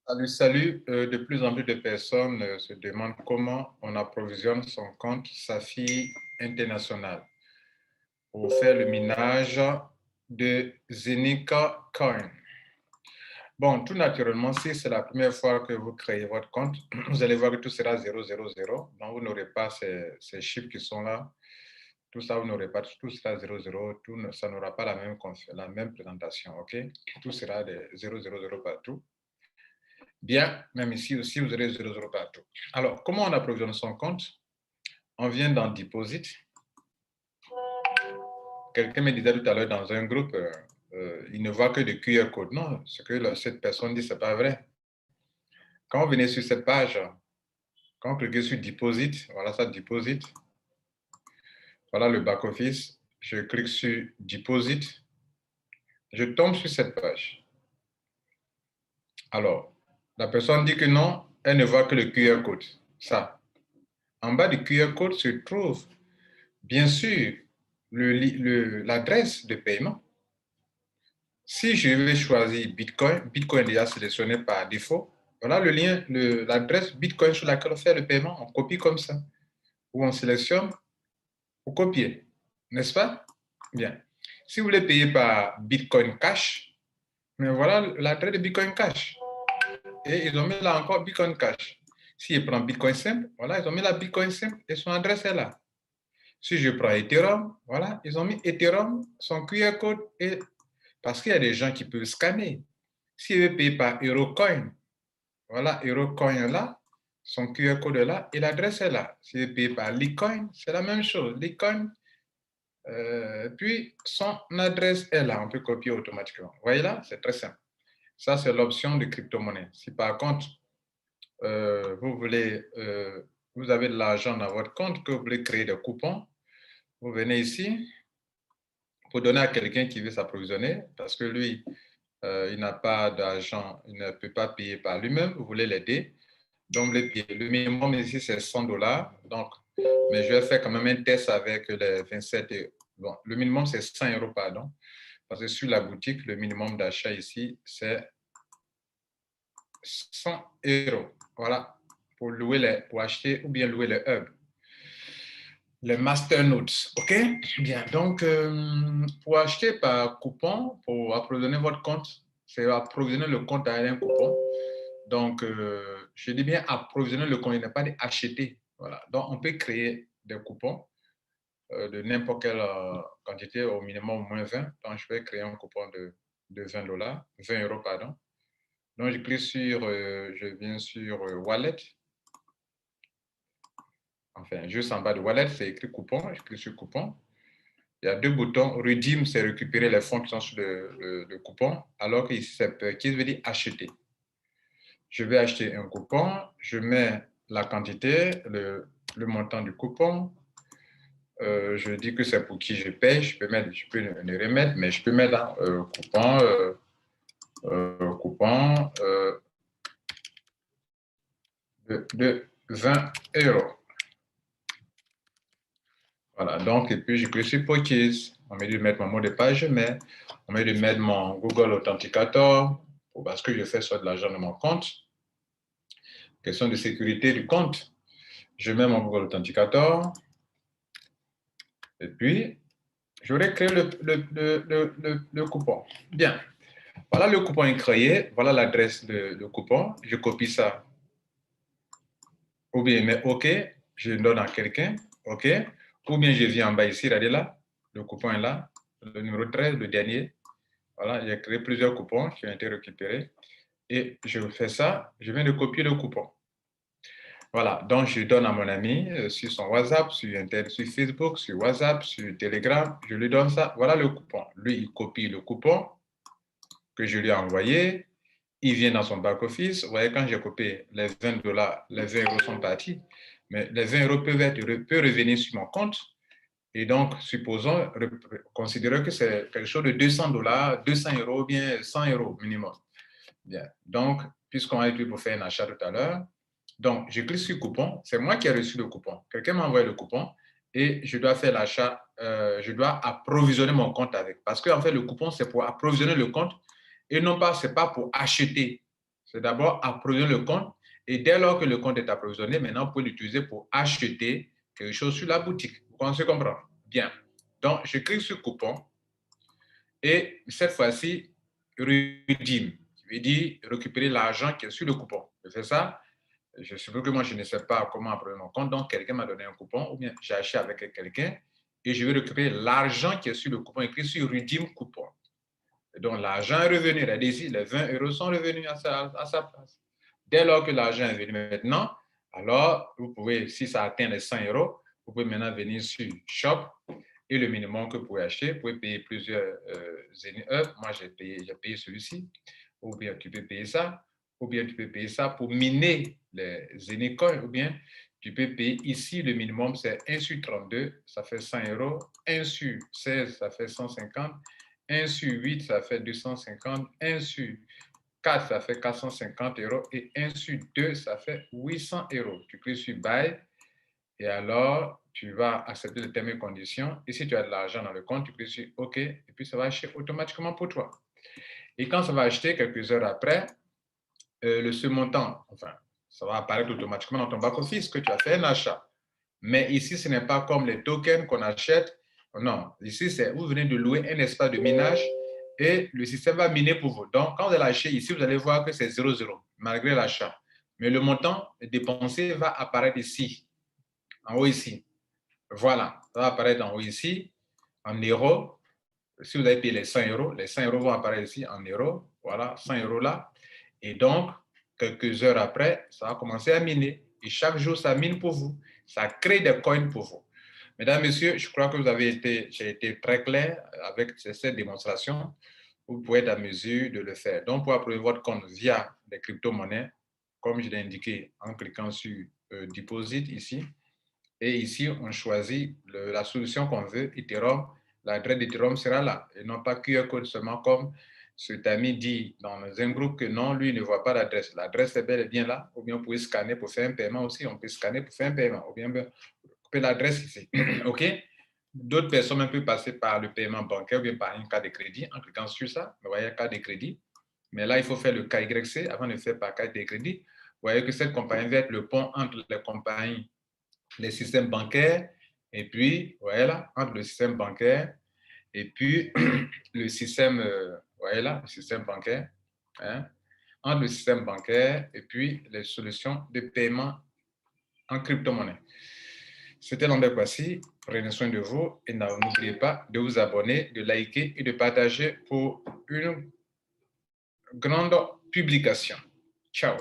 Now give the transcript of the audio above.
Salut, salut. De plus en plus de personnes se demandent comment on approvisionne son compte Safi International pour faire le minage de Zenica Coin. Bon, tout naturellement, si c'est la première fois que vous créez votre compte, vous allez voir que tout sera 000. Donc, vous n'aurez pas ces chiffres qui sont là. Tout ça, vous n'aurez pas, tout sera 00, ça n'aura pas la même présentation, OK? Tout sera des 000 partout. Bien, même ici aussi, vous aurez 00 partout. Alors, comment on approvisionne son compte? On vient dans Deposit. Quelqu'un me disait tout à l'heure dans un groupe, il ne voit que des QR codes. Non, ce que cette personne dit, ce n'est pas vrai. Quand vous venez sur cette page, quand vous cliquez sur Deposit, voilà ça, Deposit. Voilà le back-office. Je clique sur Deposit. Je tombe sur cette page. Alors, la personne dit que non, elle ne voit que le QR code. Ça. En bas du QR code se trouve, bien sûr, l'adresse de paiement. Si je vais choisir Bitcoin, Bitcoin est déjà sélectionné par défaut. Voilà le lien, l'adresse Bitcoin sur laquelle on fait le paiement. On copie comme ça. Ou on sélectionne, on copie. N'est-ce pas? Bien. Si vous voulez payer par Bitcoin Cash, mais voilà l'adresse de Bitcoin Cash. Et ils ont mis là encore Bitcoin Cash. Si je prends Bitcoin simple, voilà, ils ont mis la Bitcoin simple et son adresse est là. Si je prends Ethereum, voilà, ils ont mis Ethereum, son QR code, et parce qu'il y a des gens qui peuvent scanner. S'il veut payer par Eurocoin, voilà, Eurocoin là, son QR code est là et l'adresse est là. S'il veut payer par Litecoin, c'est la même chose. Litecoin, puis son adresse est là. On peut copier automatiquement. Vous voyez là, c'est très simple. Ça, c'est l'option de crypto-monnaie. Si par contre, vous avez de l'argent dans votre compte, que vous voulez créer des coupons, vous venez ici pour donner à quelqu'un qui veut s'approvisionner, parce que lui, il n'a pas d'argent, il ne peut pas payer par lui-même, vous voulez l'aider. Donc, le minimum ici, c'est 100 $. Donc, mais je vais faire quand même un test avec les 27. Bon, le minimum, c'est 100 €, pardon. Parce que sur la boutique, le minimum d'achat ici, c'est 100 €. Voilà, pour acheter ou bien louer les hubs. Les masternodes, OK? Bien, donc, pour acheter par coupon, pour approvisionner votre compte, c'est approvisionner le compte avec un coupon. Donc, je dis bien approvisionner le compte, il n'est pas acheter. Voilà. Donc, on peut créer des coupons de n'importe quelle quantité, au minimum au moins 20. Donc, je vais créer un coupon de 20 $, 20 €, pardon. Donc, je clique sur, je viens sur Wallet. Enfin, juste en bas de Wallet, c'est écrit coupon. Je clique sur coupon. Il y a deux boutons. Redeem, c'est récupérer les fonds qui sont sur le coupon, alors que ici, c'est purchase, veut dire acheter. Je vais acheter un coupon, je mets la quantité, le montant du coupon. Je dis que c'est pour qui je paye. Je peux ne remettre, mais je peux mettre coupon de 20 €. Voilà, donc, et puis je clique sur Purchase. On met de mettre mon mot de passe, je mets. On met de mettre mon Google Authenticator, parce que je fais soit de l'argent de mon compte. Question de sécurité du compte. Je mets mon Google Authenticator. Et puis, j'aurais créé le coupon. Bien. Voilà, le coupon est créé. Voilà l'adresse de coupon. Je copie ça. Ou bien, mais OK, je donne à quelqu'un. OK. Ou bien, je viens en bas ici, regardez là. Le coupon est là. Le numéro 13, le dernier. Voilà, j'ai créé plusieurs coupons qui ont été récupérés. Et je fais ça. Je viens de copier le coupon. Voilà, donc je donne à mon ami sur son WhatsApp, sur Facebook, sur WhatsApp, sur Telegram, je lui donne ça. Voilà le coupon. Lui, il copie le coupon que je lui ai envoyé. Il vient dans son back-office. Vous voyez, quand j'ai copié les 20 $, les 20 € sont partis. Mais les 20 € peuvent revenir sur mon compte. Et donc, supposons, considérons que c'est quelque chose de 200 $, 200 € ou bien 100 € minimum. Bien. Donc, puisqu'on a été pour faire un achat tout à l'heure, donc je clique sur coupon. C'est moi qui ai reçu le coupon. Quelqu'un m'a envoyé le coupon et je dois faire l'achat. Je dois approvisionner mon compte avec. Parce qu'en fait, le coupon, c'est pour approvisionner le compte et non pas, c'est pas pour acheter. C'est d'abord approvisionner le compte. Et dès lors que le compte est approvisionné, maintenant, vous pouvez l'utiliser pour acheter quelque chose sur la boutique. Vous commencez à comprendre? Bien. Donc, je clique sur coupon. Et cette fois-ci, redeem. Je vais dire récupérer l'argent qui est sur le coupon. Je fais ça. Je suppose que moi, je ne sais pas comment approvisionner mon compte. Donc, quelqu'un m'a donné un coupon ou bien j'ai acheté avec quelqu'un et je vais récupérer l'argent qui est sur le coupon écrit sur redeem coupon. Et donc, l'argent est revenu. Ici, les 20 € sont revenus à sa place. Dès lors que l'argent est venu maintenant, alors, vous pouvez, si ça atteint les 100 €, vous pouvez maintenant venir sur Shop et le minimum que vous pouvez acheter. Vous pouvez payer plusieurs Moi, j'ai payé celui-ci. Ou bien tu peux payer ça. Ou bien tu peux payer ça pour miner les Zenicoins. Ou bien tu peux payer ici, le minimum, c'est 1 sur 32, ça fait 100 €. 1 sur 16, ça fait 150. 1 sur 8, ça fait 250. 1 sur 4, ça fait 450 €. Et 1 sur 2, ça fait 800 €. Tu cliques sur Buy. Et alors, tu vas accepter les termes et conditions. Et si tu as de l'argent dans le compte, tu cliques sur OK. Et puis, ça va acheter automatiquement pour toi. Et quand ça va acheter, quelques heures après, ce montant, enfin, ça va apparaître automatiquement dans ton back-office que tu as fait un achat. Mais ici, ce n'est pas comme les tokens qu'on achète. Non, ici, c'est vous venez de louer un espace de minage et le système va miner pour vous. Donc, quand vous allez acheter ici, vous allez voir que c'est 0,0 malgré l'achat. Mais le montant dépensé va apparaître ici, en haut ici. Voilà, ça va apparaître en haut ici, en euros. Si vous avez payé les 100 €, les 100 € vont apparaître ici en euros. Voilà, 100 € là. Et donc, quelques heures après, ça va commencer à miner. Et chaque jour, ça mine pour vous. Ça crée des coins pour vous. Mesdames, Messieurs, je crois que j'ai été très clair avec cette démonstration. Vous pouvez être à mesure de le faire. Donc, pour approcher votre compte via des crypto-monnaies, comme je l'ai indiqué en cliquant sur Deposit ici, et ici, on choisit la solution qu'on veut, Ethereum. L'adresse d'Ethereum sera là, et non pas QR code seulement comme cet ami dit dans un groupe que non, lui ne voit pas l'adresse. L'adresse est bel et bien là, ou bien vous pouvez scanner pour faire un paiement aussi. On peut scanner pour faire un paiement, ou bien couper l'adresse ici. OK? D'autres personnes peuvent passer par le paiement bancaire ou bien par une carte de crédit en cliquant sur ça. Vous voyez, carte de crédit. Mais là, il faut faire le KYC avant de faire par carte de crédit. Vous voyez que cette compagnie va être le pont entre les compagnies, les systèmes bancaires, et puis, voilà, entre le système bancaire et puis le système, voilà, le système bancaire, hein, entre le système bancaire et puis les solutions de paiement en crypto-monnaie. C'était Lambert Kwasi. Prenez soin de vous et n'oubliez pas de vous abonner, de liker et de partager pour une grande publication. Ciao.